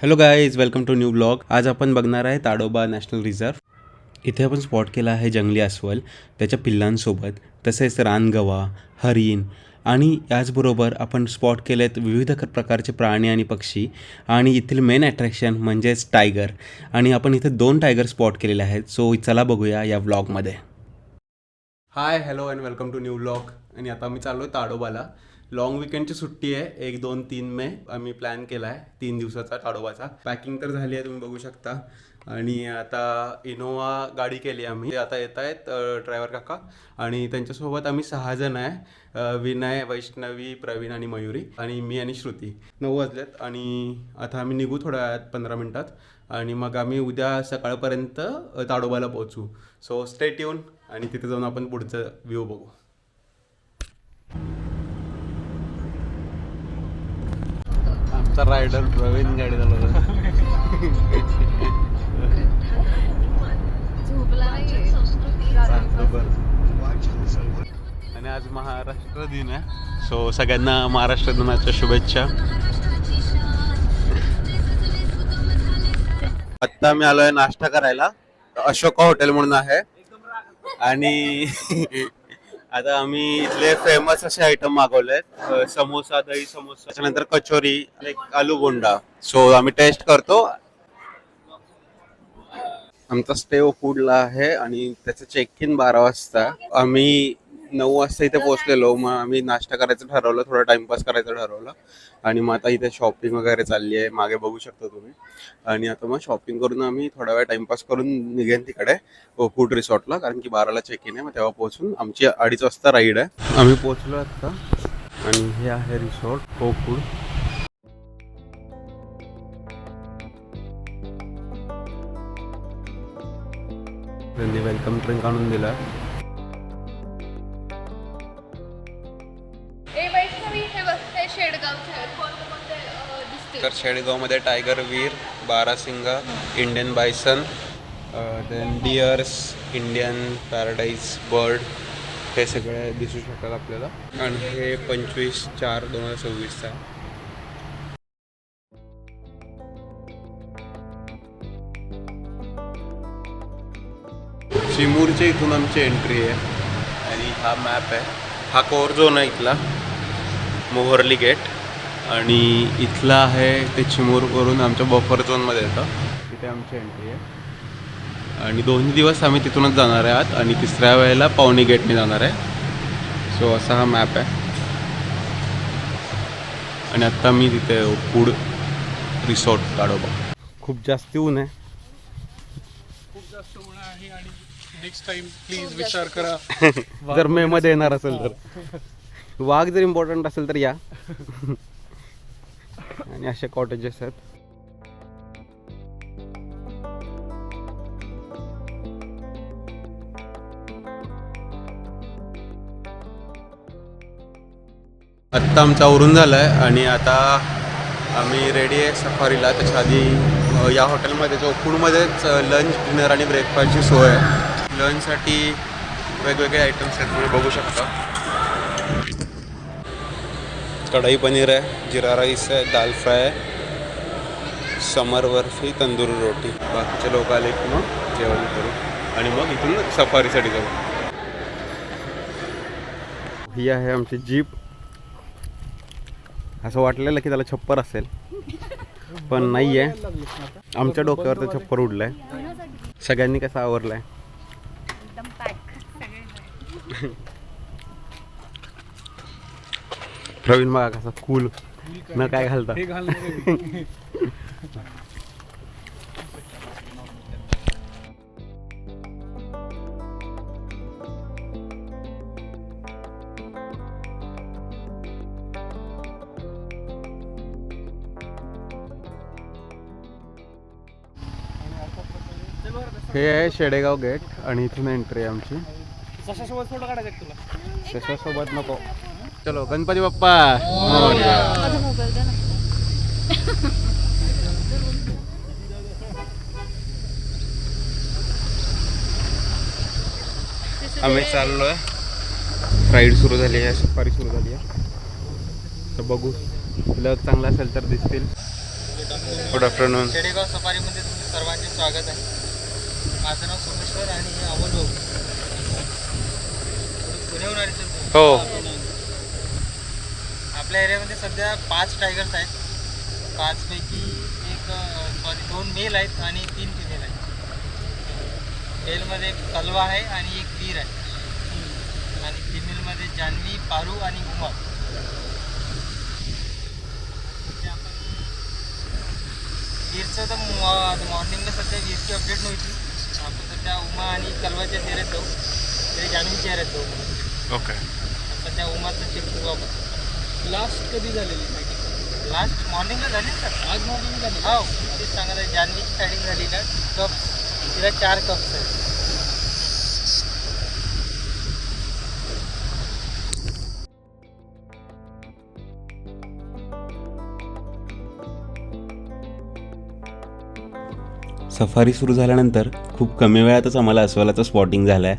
Hello guys, welcome to new blog. आज आपण बघणार आहे ताडोबा नॅशनल रिझर्व. इथे आपण स्पॉट केला आहे जंगली अस्वल त्याच्या पिल्लांसोबत, तसेच रानगवा, हरिण आणि याचबरोबर आपण स्पॉट केलेत विविध प्रकारचे प्राणी आणि पक्षी. आणि येथील मेन अट्रॅक्शन म्हणजेच टायगर. आणि आपण इथे 2 टायगर स्पॉट केलेले आहेत. सो चला बघूया या व्लॉगमध्ये. Hi, hello and welcome to new blog. आणि आता आम्ही चाललो आहे ताडोबाला. लॉंग विकेंडची सुट्टी आहे, 1, 2, 3 मे. आम्ही प्लॅन केला आहे 3 दिवसाचा ताडोबाचा. पॅकिंग तर झाली आहे, तुम्ही बघू शकता. आणि आता इनोवा गाडी केली आम्ही. आता येत आहेत ड्रायव्हर काका आणि त्यांच्यासोबत आम्ही 6 जण आहे. विनय, वैष्णवी, प्रवीण आणि मयुरी आणि मी आणि श्रुती. 9 वाजलेत आणि आता आम्ही निघू थोड्या वेळात 15 मिनटात. आणि मग आम्ही उद्या सकाळपर्यंत ताडोबाला पोहोचू. सो स्टे ट्यून आणि तिथे जाऊन आपण पुढचं व्ह्यू बघू. आमचा रायडर प्रवीण गाडी चालवतो. आणि आज महाराष्ट्र दिन आहे. सो सगळ्यांना महाराष्ट्र दिनाच्या शुभेच्छा. आत्ता मी आलोय नाश्ता करायला. अशोका हॉटेल म्हणून आहे. आणि आता आम्ही इथले फेमस असे आयटम मागवलेत. समोसा, दही समोसा, त्याच्यानंतर कचोरी, एक आलू बोंडा. सो आम्ही टेस्ट करतो. आमचा स्टे फूडला आहे आणि त्याचं चेक इन 12 वाजता. आम्ही 9 वाजता इथे पोहोचलेलो. मग आम्ही नाश्ता करायचं ठरवलं, थोडा टाइमपास करायचं ठरवलं. आणि मग आता इथे शॉपिंग वगैरे चालली आहे, मागे बघू शकता तुम्ही. आणि आता मग शॉपिंग करून आम्ही थोडा वेळ टाइमपास करून निघेन तिकडे फूड रिसॉर्टला, कारण की 12ला चेक इन आहे. मग तेव्हा पोहोचून आमची 2:30 वाजता राईड आहे. आम्ही पोहोचलो आता आणि हे आहे रिसॉर्ट फूड. त्यांनी वेलकम ड्रिंक आणून दिला. तर शेडगावमध्ये टायगर वीर, barasingha, Indian bison, then deers, Indian paradise bird, हे सगळे दिसू शकतात आपल्याला. आणि हे 25/4/2026 आहे. चिमूरच्या इथून आमची एंट्री आहे. आणि हा मॅप आहे. हा कोर झोन आहे इथला, मोहर्ली गेट. आणि इथला आहे ते चिमूर करून आमच्या बफर झोनमध्ये येतं. तिथे आमची एंट्री आहे. आणि 2 दिवस आम्ही तिथूनच जाणार आहे आत. आणि 3ऱ्या वेळेला पावनी गेटने जाणार आहे. सो असा हा मॅप आहे. आणि आत्ता मी तिथे फूड रिसॉर्ट ताडोबा. खूप जास्त ऊन आहे. आणि नेक्स्ट टाइम प्लीज विचार करा. जर मे मध्ये येणार असेल तर. वाघ जर इम्पॉर्टंट असेल तर या. आणि असे कॉटेजेस आहेत. आत्ता आमचा आवरून झाला आहे आणि आता आम्ही रेडी आहे सफारीला. त्याच्या आधी या हॉटेलमध्ये जो फूडमध्येच लंच, डिनर आणि ब्रेकफास्टची सोय आहे. लंचसाठी वेगवेगळे आयटम्स आहेत, तुम्ही बघू शकता. कढाई पनीर आहे, जिरा राईस आहे, दाल फ्राय आहे, समर बर्फी, तंदूरी रोटी. बाकीचे लोक आले की मग जेवण करू आणि मग इथून सफारीसाठी जाऊ. ही आहे आमची जीप. असं वाटलेलं की त्याला छप्पर असेल, पण नाही आहे. आमच्या डोक्यावर तर छप्पर उडलंय. सगळ्यांनी कसं आवरलंय. प्रवीण बघा कसा कूल न काय घालता. हे आहे शेडेगाव गेट आणि इथून एंट्री आहे आमची. सशासोबत नको. चलो, गणपती बाप्पा. आम्ही चाललोय. राईड सुरू झाली आहे, सफारी सुरू झाली आहे. तर बघू, चांगला असेल तर दिसतील. Good afternoon. खेडेगाव सफारीमध्ये तुमचं सर्वांचे स्वागत आहे. माझं नाव सोमेश्वर आणि अमोल भाऊ. पुण्याहून आले सर तुम्ही? हो. आपल्या एरियामध्ये सध्या 5 टायगर्स आहेत. 5पैकी दोन मेल आहेत आणि 3 फिमेल आहेत. मेलमध्ये कलवा आहे आणि एक वीर आहे आणि फिमेलमध्ये जान्हवी, पारू आणि उमा. वीरचं तर मॉर्निंगला सध्या वीरची अपडेट नव्हती. आपण सध्या उमा आणि कलवाच्या चेहऱ्यात जाऊ, तरी जान्हवी चेहऱ्यात जाऊ. ओके. सध्या उमाचं चेक करू आपण. लास्ट कधी झालेली फायटिंग? लास्ट मॉर्निंगला झाली ना सर? आज मॉर्निंग झाली. हो, तेच सांगत आहे. जान्हवीची फायटिंग झाली ना, कप्स तिला 4 कप्स आहेत. सफारी सुरू झाल्यानंतर खूप कमी वेळातच आम्हाला अस्वलाचं स्पॉटिंग झालं आहे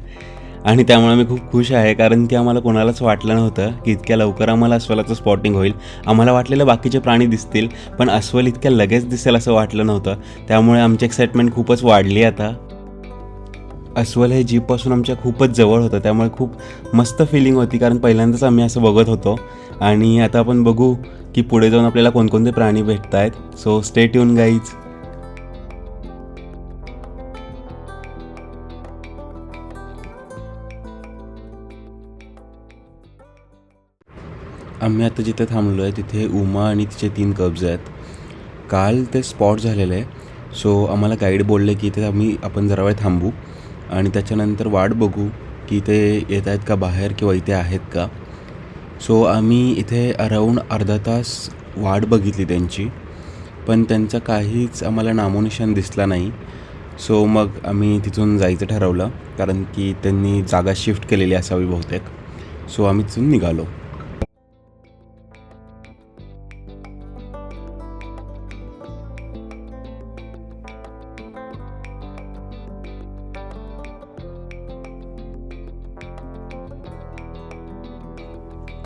आणि त्यामुळे मी खूप खुश आहे, कारण की आम्हाला कोणालाच वाटलं नव्हतं की इतक्या लवकर आम्हाला अस्वलाचं स्पॉटिंग होईल. आम्हाला वाटलेलं बाकीचे प्राणी दिसतील, पण अस्वल इतक्या लगेच दिसेल असं वाटलं नव्हतं. त्यामुळे आमची एक्साइटमेंट खूपच वाढली. आता अस्वल हे जीपपासून आमच्या खूपच जवळ होतं, त्यामुळे खूप मस्त फिलिंग होती, कारण पहिल्यांदाच आम्ही असं बघत होतो. आणि आता आपण बघू की पुढे जाऊन आपल्याला कोणकोणते प्राणी भेटत आहेत. So stay tune guys. आम्ही आता जिथे थांबलो आहे तिथे उमा आणि तिचे 3 कब्ज आहेत. काल ते स्पॉट झालेलं आहे. सो आम्हाला गाईड बोलले की इथे आपण जरा वेळ थांबू आणि त्याच्यानंतर वाट बघू की ते येत आहेत का बाहेर किंवा इथे आहेत का. सो आम्ही इथे अराऊंड अर्धा तास वाट बघितली त्यांची, पण त्यांचा काहीच आम्हाला नामोनिशान दिसला नाही. सो मग आम्ही तिथून जायचं ठरवलं, कारण की त्यांनी जागा शिफ्ट केलेली असावी बहुतेक. सो आम्ही तिथून निघालो.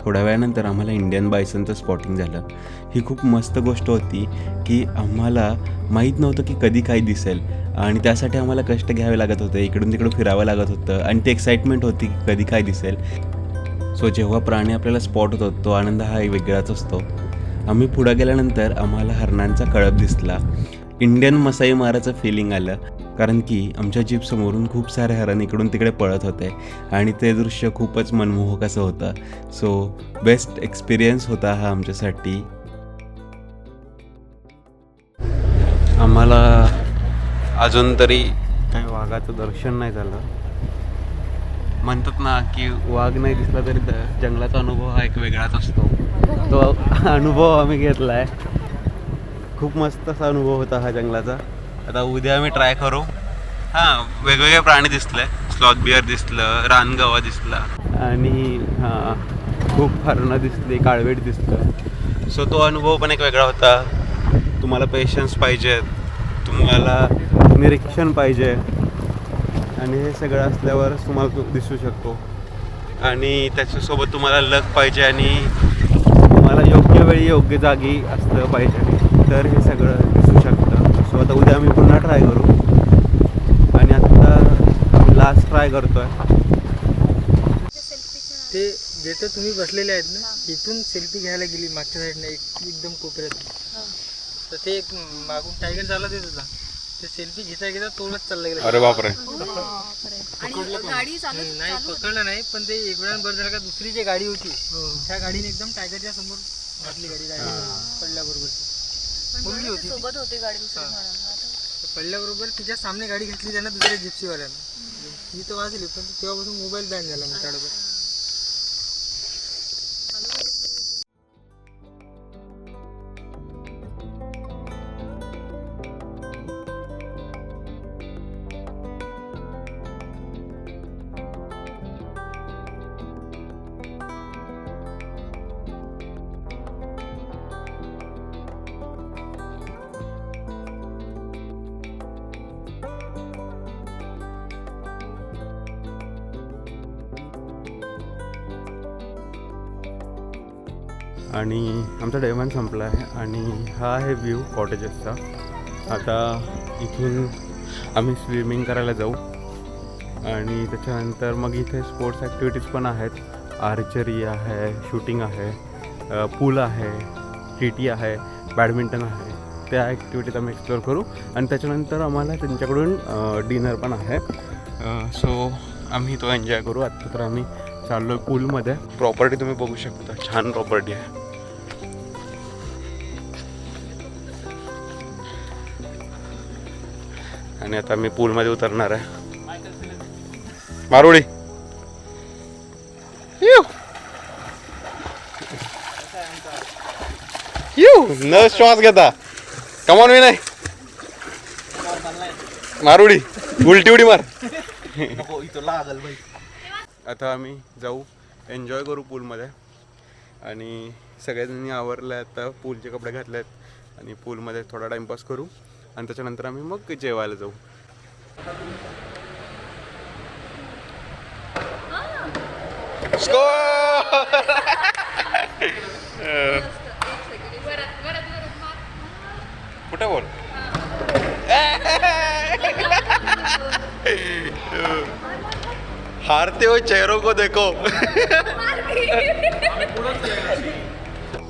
थोड्या वेळानंतर आम्हाला इंडियन बायसनचं स्पॉटिंग झालं. ही खूप मस्त गोष्ट होती की आम्हाला माहीत नव्हतं की कधी काय दिसेल आणि त्यासाठी आम्हाला कष्ट घ्यावे लागत होते, इकडून तिकडून फिरावं लागत होतं आणि ती एक्साइटमेंट होती की कधी काय दिसेल. सो जेव्हा प्राणी आपल्याला स्पॉट होतो तो आनंद हा वेगळाच असतो. आम्ही पुढं गेल्यानंतर आम्हाला हरणांचा कळप दिसला. इंडियन मसाई माराचं फिलिंग आलं, कारण की आमच्या जीपसमोरून खूप सारे हरण इकडून तिकडे पळत होते आणि ते दृश्य खूपच मनमोहक असं होतं. सो बेस्ट एक्सपिरियन्स होता हा आमच्यासाठी. आम्हाला अजून तरी काही वाघाचं दर्शन नाही झालं. म्हणतात ना की वाघ नाही दिसला तरी जंगलाचा अनुभव हा एक वेगळाच असतो. तो अनुभव आम्ही घेतला आहे. खूप मस्त असा अनुभव होता हा जंगलाचा. आता उद्या आम्ही ट्राय करू. हां, वेगवेगळे प्राणी दिसले. स्लॉथ बिअर दिसलं, रानगवा दिसला आणि खूप हरणं दिसली, काळवेट दिसलं. सो तो अनुभव पण एक वेगळा होता. तुम्हाला पेशन्स पाहिजेत, तुम्हाला निरीक्षण पाहिजे आणि हे सगळं असल्यावरच तुम्हाला तो दिसू शकतो. आणि त्याच्यासोबत तुम्हाला लक पाहिजे आणि तुम्हाला योग्य वेळी योग्य जागी असलं पाहिजे, तर हे सगळं दिसू शकतं. सो आता उद्या आम्ही पुन्हा ट्राय करू आणि आता लास्ट ट्राय करतो आहे. ते जिथं तुम्ही बसलेले आहेत ना, इथून सेल्फी घ्यायला गेली मागच्या साईडने एकदम कोपऱ्यात. तर ते एक मागून टायगर चालत येत होता. ते सेल्फी घेता घेता तोडत चालला गेला. अरे बापरे. नाही पकडलं नाही, पण ते एक वेळा बरं झालं का दुसरी जी गाडी होती त्या गाडीने एकदम टायगरच्या समोर घातली गाडी पडल्याबरोबर. मुलगी होती सोबत होती गाडी दुसरी. पडल्याबरोबर तिच्या सामने गाडी घेतली त्यांना दुसऱ्या जिप्सीवाल्यानं. ती तर वाजली, पण तेव्हापासून मोबाईल बॅन झाला मग ताडोबा. आणि आमचा डे 1 संपला आहे आणि हा आहे व्ह्यू कॉटेजेसचा. आता इथून आम्ही स्विमिंग करायला जाऊ आणि त्याच्यानंतर मग इथे स्पोर्ट्स ॲक्टिव्हिटीज पण आहेत. आर्चरी आहे, शूटिंग आहे, पूल आहे, TT आहे, बॅडमिंटन आहे. त्या ॲक्टिव्हिटीज आम्ही एक्सप्लोअर करू आणि त्याच्यानंतर आम्हाला त्यांच्याकडून डिनर पण आहे. सो आम्ही तो एन्जॉय करू. आत्ता तर आम्ही चाललो आहे पूलमध्ये. प्रॉपर्टी तुम्ही बघू शकता, छान प्रॉपर्टी आहे. आणि आता मी पूलमध्ये उतरणार आहे. मारुडी न श्वास घेता कमान मी नाही मारुडी उलटी मार. आता आम्ही जाऊ, एन्जॉय करू पूलमध्ये. आणि सगळ्यांनी आवरलं आहे, आता पूलचे कपडे घातले आहेत आणि पूलमध्ये थोडा टाईमपास करू आणि त्याच्यानंतर आम्ही मग जेवायला जाऊ. कुठे बोल हारते हुए चेहरों को देखो.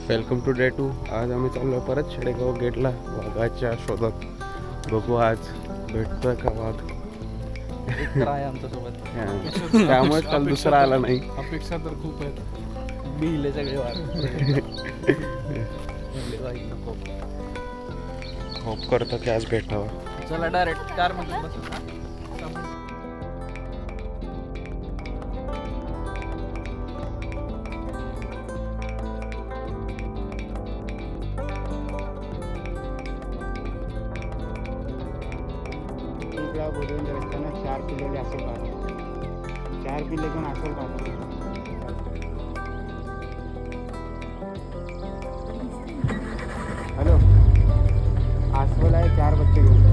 Welcome to day 2. आज आम्ही चाललो परत शेडेगाव गेटला वाघाच्या शोधात. बघू आज भेटतोय का वाघ. आहे आमच्यासोबत. त्यामुळे काल दुसरा आला नाही. अपेक्षा तर खूप आहेत. बिले सगळे होप करतो की आज भेटावं. चला डायरेक्ट कार मध्ये बसू. बोलून रस्त्यानं 4 किलोले असेल पाहतो. 4 किलो पण असेल पाहतो. हॅलो, अस्वल आहे 4 बच्चे घेऊन.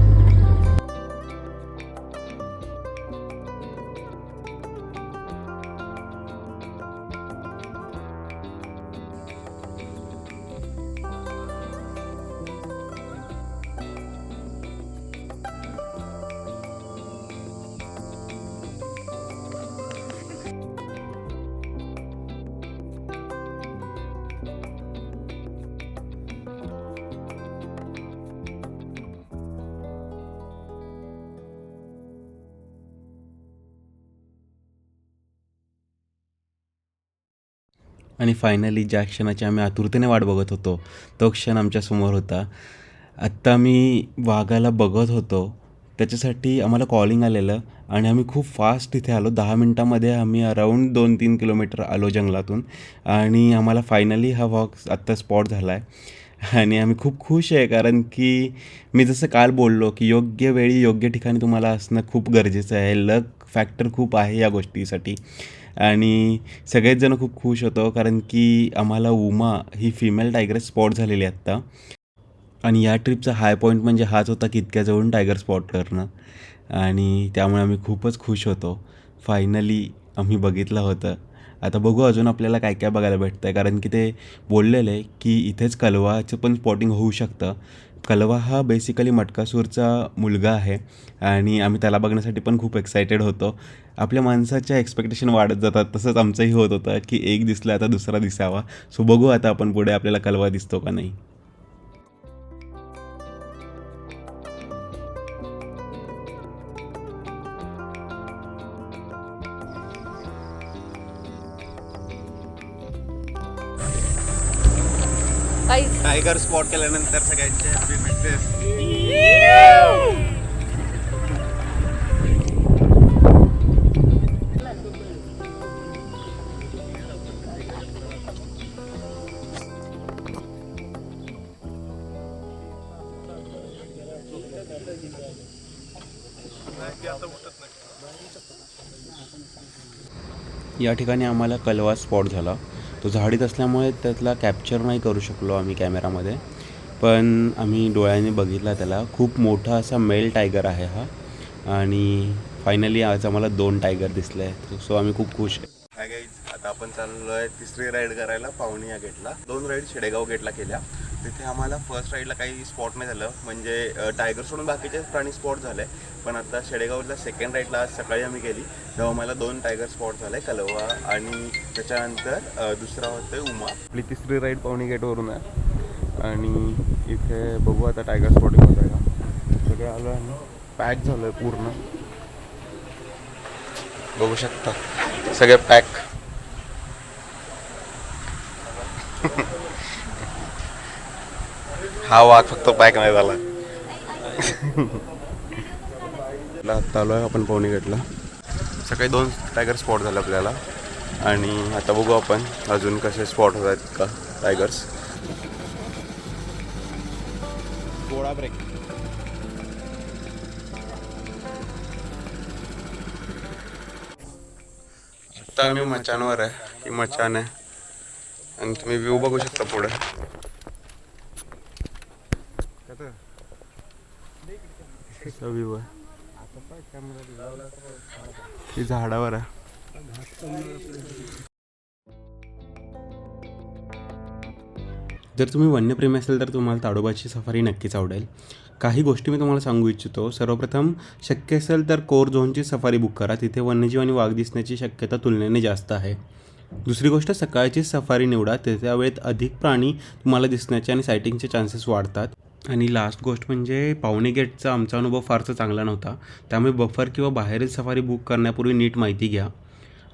आणि फायनली ज्या क्षणाची आम्ही आतुरतेने वाट बघत होतो तो क्षण आमच्यासमोर होता. आत्ता आम्ही वाघाला बघत होतो, त्याच्यासाठी आम्हाला कॉलिंग आलेलं आणि आम्ही खूप फास्ट इथे आलो. 10 मिनटामध्ये आम्ही अराऊंड 2-3 किलोमीटर आलो जंगलातून आणि आम्हाला फायनली हा वाघ आत्ता स्पॉट झाला आहे. आणि आम्ही खूप खुश आहे, कारण की मी जसं काल बोललो की योग्य वेळी योग्य ठिकाणी तुम्हाला असणं खूप गरजेचं आहे. लक फॅक्टर खूप आहे या गोष्टीसाठी. आणि सगळेच जण खूप खुश होतो, कारण की आम्हाला उमा ही फिमेल टायगर स्पॉट झालेली आहे आत्ता. आणि या ट्रिपचा हाय पॉईंट म्हणजे हाच होता की इतक्या जवळून टायगर स्पॉट करणं. आणि त्यामुळे आम्ही खूपच खुश होतो. फायनली आम्ही बघितलं होतं. आता बघू अजून आपल्याला काय काय बघायला भेटतं आहे, कारण की ते बोललेले की इथेच कलवाचं पण स्पॉटिंग होऊ शकतं. कलवा हा बेसिकली मटकासूरचा मुलगा आहे आणि आम्ही त्याला बघण्यासाठी पण खूप एक्सायटेड होतो. आपल्या माणसाच्या एक्सपेक्टेशन वाढत जातात, तसंच आमचंही होत होतं की एक दिसला आता दुसरा दिसावा. सो बघू आता आपण पुढे आपल्याला कलवा दिसतो का नाही. टायगर स्पॉट केल्यानंतर सगळ्यांचे हॅपी मेसेज. या ठिकाणी आम्हाला कलवा स्पॉट झाला. तो झाडीत असल्यामुळे त्यातला कॅप्चर नाही करू शकलो आम्ही कॅमेरामध्ये, पण आम्ही डोळ्याने बघितला त्याला. खूप मोठा असा मेल टायगर आहे हा. आणि फायनली आज आम्हाला 2 टायगर दिसले आहेत. सो आम्ही खूप खुश आहे. आता आपण आपण चाललो आहे तिसरी राईड करायला पावणी या गेटला. 2 राईड शेडेगाव गेटला केल्या. तिथे आम्हाला फर्स्ट राईडला काही स्पॉट नाही झालं, म्हणजे टायगर सोडून बाकीचे प्राणी स्पॉट झाले. पण आता शेडेगावला सेकंड राईडला आज सकाळी आम्ही गेली तेव्हा मला 2 टायगर स्पॉट झाले, कलवा आणि त्याच्यानंतर दुसरा होतं उमा. आपली तिसरी राईड पावणी गेटवरून आहे आणि इथे बघू आता टायगर स्पॉटिंग होतं का. सगळे आलो आणि पॅक झालं आहे पूर्ण, बघू शकता सगळे पॅक. हा वाघ फक्त पॅक नाही झाला. आता आलो आहे आपण पावणी गेटला. सकाळी 2 टायगर स्पॉट झाले आपल्याला आणि आता बघू आपण अजून कसे स्पॉट होत आहेत का टायगर्स. गोळा ब्रेक. आता आम्ही मचानवर आहे, ही मचान आहे आणि तुम्ही व्ह्यू बघू शकता पुढे. व्ह्यू आहे ती झाडावर आहे. जर तुम्ही वन्यप्रेमी असेल तर तुम्हाला ताडोबाची सफारी नक्कीच आवडेल. काही गोष्टी मी तुम्हाला सांगू इच्छितो. सर्वप्रथम शक्य असेल तर कोर झोनची सफारी बुक करा, तिथे वन्यजीव आणि वाघ दिसण्याची शक्यता तुलनेने जास्त आहे. दुसरी गोष्ट, सकाळची सफारी निवडा, त्या वेळेत अधिक प्राणी तुम्हाला दिसण्याचे आणि सायटिंगचे चान्सेस वाढतात. आणि लास्ट गोष्ट म्हणजे पावणे गेटचा आमचा अनुभव फारसा चांगला नव्हता, त्यामुळे बफर किंवा बाहेरील सफारी बुक करण्यापूर्वी नीट माहिती घ्या.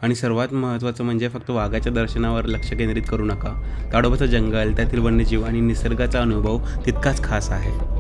आणि सर्वात महत्त्वाचं म्हणजे फक्त वाघाच्या दर्शनावर लक्ष केंद्रित करू नका. ताडोबाचं जंगल, त्यातील वन्यजीव आणि निसर्गाचा अनुभव तितकाच खास आहे.